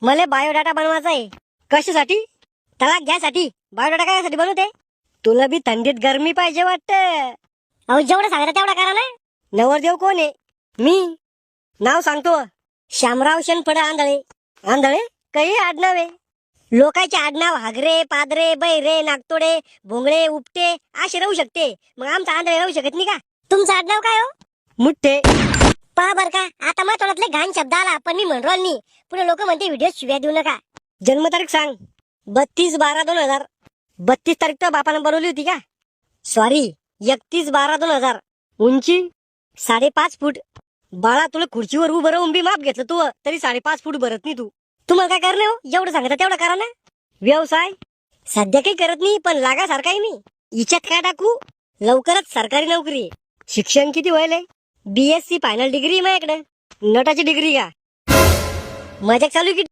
मला बायोडाटा बनवायचा आहे. कशासाठी? तलाक घ्यासाठी. बायोडाटा काय बनवते? तुला बी थंडीत गरमी पाहिजे वाटतं. अहो जेवढं सांगता तेवढा करा ना. नवरदेव कोण आहे? मी. नाव सांगतो, श्यामराव शनफड आंधळे. आंधळे काही आडनाव आहे. लोकांचे आडनाव हागरे, पादरे, बैरे, नागतोडे, भोंगळे, उपटे असे राहू शकते. मग आमचा आंधळे राहू शकत नाही का? तुमचं आडनाव काय हो? मुठ्ठे. पहा बर का, आता मग तोंडातले घाण शब्द आला पण मी म्हणलो नाही. पुढे लोक म्हणते व्हिडिओ शिव्या देऊ नका. जन्मतारीख सांग. 32/12/2000. 32 तारीख तर बापानं बनवली होती का? सॉरी, 31/12/2000. उंची 5.5 फूट. बाळा तुला खुर्चीवर उभं राहून बी माप घेतलं तू तरी 5.5 फूट भरत नाही तू. तुम्हाला काय करणे हो? जेवढं सांगता तेवढं करा ना. व्यवसाय सध्या काही करत नाही पण लागासारखाही नाही. हिच्यात काय टाकू? लवकरच सरकारी नोकरी. शिक्षण किती व्हायलंय? BSc फायनल डिग्री माझ्याकडे. नटाची डिग्री का? मजाक चालू की